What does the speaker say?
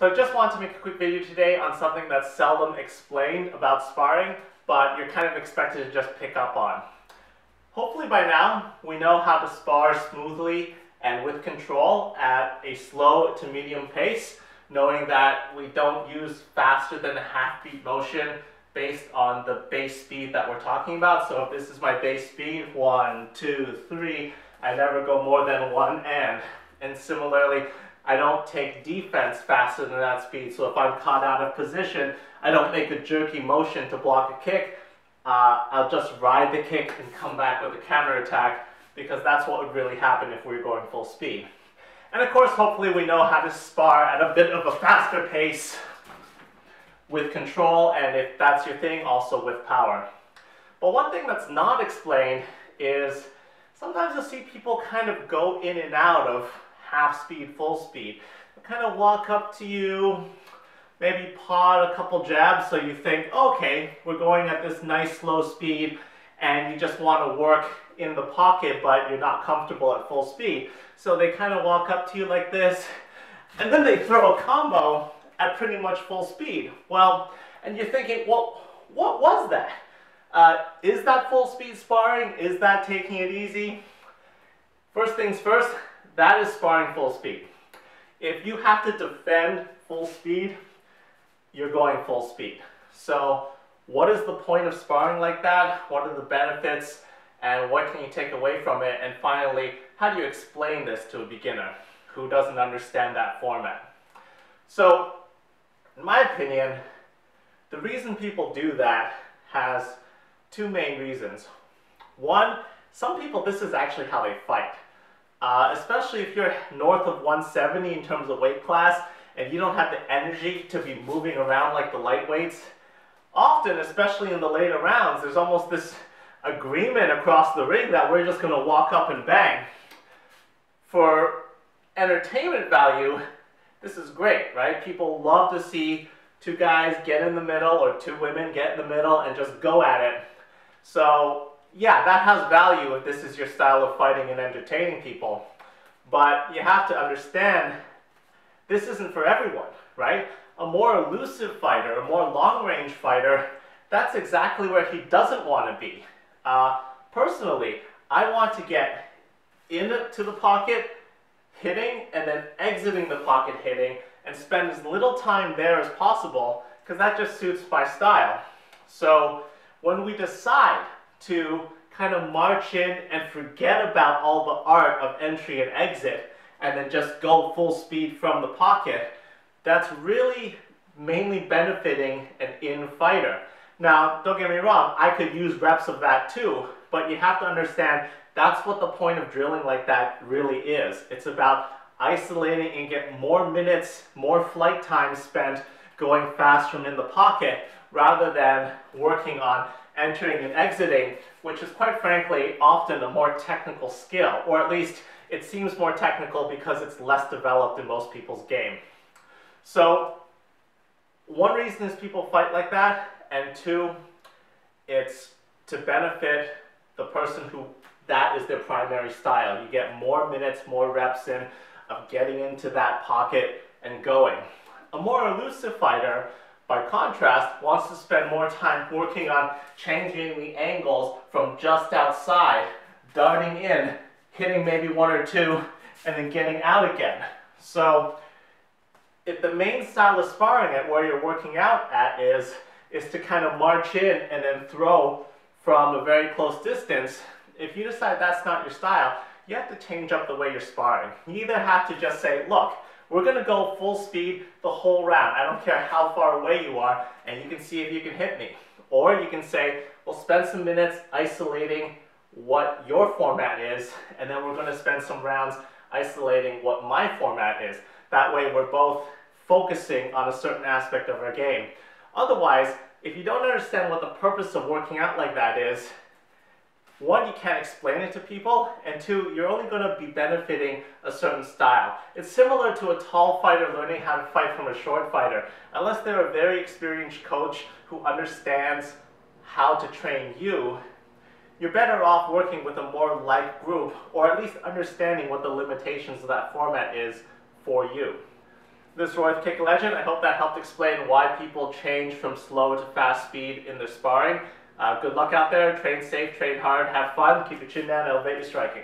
So I just want to make a quick video today on something that's seldom explained about sparring, but you're kind of expected to just pick up on. Hopefully by now we know how to spar smoothly and with control at a slow to medium pace, knowing that we don't use faster than a half-beat motion based on the base speed that we're talking about. So if this is my base speed, 1, 2, 3, I never go more than one end. And similarly, I don't take defense faster than that speed. So if I'm caught out of position, I don't make a jerky motion to block a kick. I'll just ride the kick and come back with a counterattack, because that's what would really happen if we were going full speed. And of course, hopefully we know how to spar at a bit of a faster pace with control, and if that's your thing, also with power. But one thing that's not explained is sometimes you'll see people kind of go in and out of half speed, full speed. They'll kind of walk up to you, maybe pod a couple jabs, so you think, okay, we're going at this nice slow speed, and you just want to work in the pocket, but you're not comfortable at full speed. So they kind of walk up to you like this, and then they throw a combo at pretty much full speed. Well, and you're thinking, well, what was that? Is that full speed sparring? Is that taking it easy? First things first, that is sparring full speed. If you have to defend full speed, you're going full speed. So what is the point of sparring like that? What are the benefits? And what can you take away from it? And finally, how do you explain this to a beginner who doesn't understand that format? So, in my opinion, the reason people do that has two main reasons. One, some people, this is actually how they fight. Especially if you're north of 170 in terms of weight class, and you don't have the energy to be moving around like the lightweights. Often, especially in the later rounds, there's almost this agreement across the ring that we're just going to walk up and bang. For entertainment value, this is great, right? People love to see two guys get in the middle or two women get in the middle and just go at it. So yeah, that has value if this is your style of fighting and entertaining people. But you have to understand, this isn't for everyone, right? A more elusive fighter, a more long-range fighter, that's exactly where he doesn't want to be. Personally, I want to get into the pocket, hitting, and then exiting the pocket hitting, and spend as little time there as possible, because that just suits my style. So when we decide to kind of march in and forget about all the art of entry and exit, and then just go full speed from the pocket, that's really mainly benefiting an in fighter. Now, don't get me wrong, I could use reps of that too, but you have to understand that's what the point of drilling like that really is. It's about isolating and get more minutes, more flight time spent going fast from in the pocket, rather than working on entering and exiting, which is quite frankly often a more technical skill, or at least it seems more technical because it's less developed in most people's game. So one reason is people fight like that, and two, it's to benefit the person who that is their primary style. You get more minutes, more reps in of getting into that pocket and going. A more elusive fighter, by contrast, wants to spend more time working on changing the angles from just outside, darting in, hitting maybe one or two, and then getting out again. So if the main style of sparring at where you're working out at is to kind of march in and then throw from a very close distance, if you decide that's not your style, you have to change up the way you're sparring. You either have to just say, look, we're going to go full speed the whole round. I don't care how far away you are, and you can see if you can hit me. Or you can say, we'll spend some minutes isolating what your format is, and then we're going to spend some rounds isolating what my format is. That way we're both focusing on a certain aspect of our game. Otherwise, if you don't understand what the purpose of working out like that is, one, you can't explain it to people, and two, you're only going to be benefiting a certain style. It's similar to a tall fighter learning how to fight from a short fighter. Unless they're a very experienced coach who understands how to train you, you're better off working with a more like group, or at least understanding what the limitations of that format is for you. This is Roy with Kick Legend. I hope that helped explain why people change from slow to fast speed in their sparring. Good luck out there. Train safe, train hard, have fun, keep your chin down, elevate your striking.